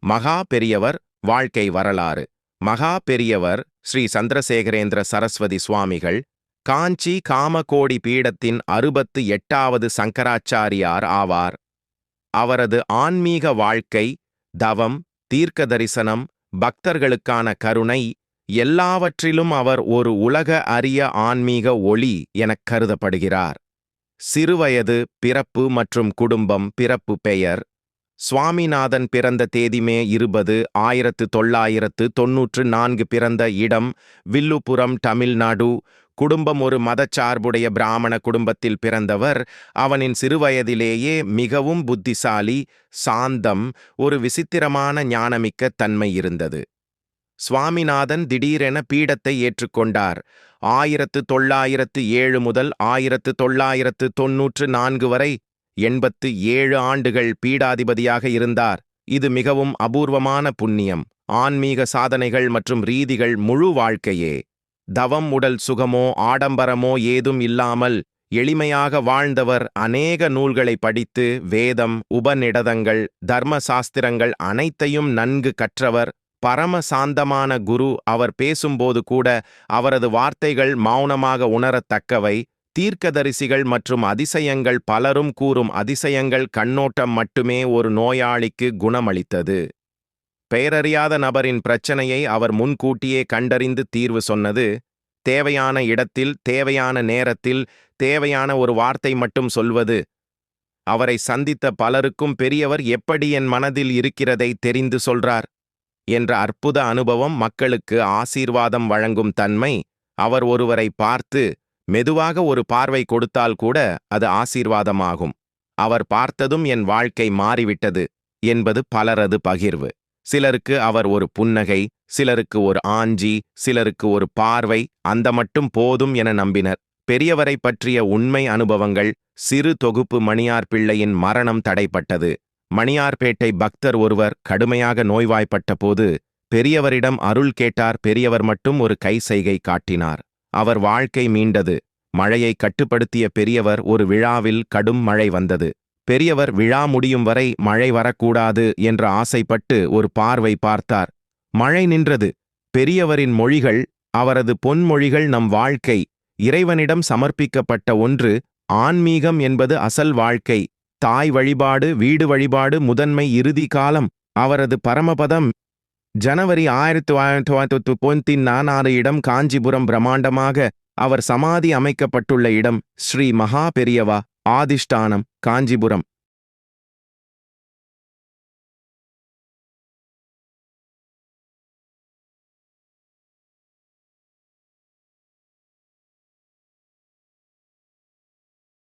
மகா பெரியவர் வாழ்க்கை வரலாறு. மகா பெரியவர் ஸ்ரீ சந்திரசேகரேந்திர சரஸ்வதி சுவாமிகள் காஞ்சி காமகோடி பீடத்தின் 68வது சங்கராச்சாரியார் ஆவார். அவரது ஆன்மீக வாழ்க்கை, தவம், தீர்க்க தரிசனம், பக்தர்களுக்கான கருணை எல்லாவற்றிலும் அவர் ஒரு உலக அறிய ஆன்மீக ஒளி எனக் கருதப்படுகிறார். சிறுவயது, பிறப்பு மற்றும் குடும்பம். பிறப்பு பெயர் சுவாமிநாதன். பிறந்த தேதி மே 20, 1994. பிறந்த இடம் வில்லுபுரம், தமிழ்நாடு. குடும்பம் ஒரு மதச்சார்புடைய பிராமண குடும்பத்தில் பிறந்தவர். அவனின் சிறுவயதிலேயே மிகவும் புத்திசாலி, சாந்தம், ஒரு விசித்திரமான ஞானமிக்க தன்மை இருந்தது. சுவாமிநாதன் திடீரென பீடத்தை ஏற்றுக்கொண்டார். 1907 முதல் 1994 வரை 87 ஆண்டுகள் பீடாதிபதியாக இருந்தார். இது மிகவும் அபூர்வமான புண்ணியம். ஆன்மீக சாதனைகள் மற்றும் ரீதிகள் முழு வாழ்க்கையே. தவம், உடல் சுகமோ ஆடம்பரமோ ஏதும் இல்லாமல் எளிமையாக வாழ்ந்தவர். அநேக நூல்களை படித்து வேதம், உபநிடதங்கள், தர்ம சாஸ்திரங்கள் அனைத்தையும் நன்கு கற்றவர். பரம சாந்தமான குரு. அவர் பேசும்போது கூட அவரது வார்த்தைகள் மௌனமாக உணரத்தக்கவை. தீர்க்கதரிசிகள் மற்றும் அதிசயங்கள். பலரும் கூறும் அதிசயங்கள் கண்ணோட்டம் மட்டுமே ஒரு நோயாளிக்கு குணமளித்தது. பெயரறியாத நபரின் பிரச்சனையை அவர் முன்கூட்டியே கண்டறிந்து தீர்வு சொன்னது. தேவையான இடத்தில், தேவையான நேரத்தில், தேவையான ஒரு வார்த்தை மட்டும் சொல்வது. அவரை சந்தித்த பலருக்கும் பெரியவர் எப்படி என் மனதில் இருக்கிறதை தெரிந்து சொல்றார் என்ற அற்புத அனுபவம், மக்களுக்கு ஆசீர்வாதம் வழங்கும் தன்மை. அவர் ஒருவரை பார்த்து மெதுவாக ஒரு பார்வை கொடுத்தால் கூட அது ஆசீர்வாதமாகும். அவர் பார்த்ததும் என் வாழ்க்கை மாறிவிட்டது என்பது பலரது பகிர்வு. சிலருக்கு அவர் ஒரு புன்னகை, சிலருக்கு ஒரு ஆஞ்சி, சிலருக்கு ஒரு பார்வை, அந்த மட்டும் போதும் என நம்பினர். பெரியவரை பற்றிய உண்மை அனுபவங்கள். சிறு தொகுப்பு. மணியார் பிள்ளையின் மரணம் தடைப்பட்டது. மணியார்பேட்டை பக்தர் ஒருவர் கடுமையாக நோய்வாய்ப்பட்ட போது பெரியவரிடம் அருள் கேட்டார். பெரியவர் மட்டும் ஒரு கை செய்கை காட்டினார். அவர் வாழ்க்கை மீண்டது. மழையை கட்டுப்படுத்திய பெரியவர். ஒரு விழாவில் கடும் மழை வந்தது. பெரியவர் விழா முடியும் வரை மழை வரக்கூடாது என்று ஆசைப்பட்டு ஒரு பார்வை பார்த்தார். மழை நின்றது. பெரியவரின் மொழிகள், அவரது பொன்மொழிகள் நம் வாழ்க்கை. இறைவனிடம் சமர்ப்பிக்கப்பட்ட ஒன்று. ஆன்மீகம் என்பது அசல் வாழ்க்கை. தாய் வழிபாடு, வீடு வழிபாடு முதன்மை, இறுதி காலம். அவரது பரமபதம். ஜனவரி 1994. இடம் காஞ்சிபுரம். பிரம்மாண்டமாக அவர் சமாதி அமைக்கப்பட்டுள்ள இடம் ஸ்ரீ மகா பெரியவா ஆதிஷ்டானம், காஞ்சிபுரம்.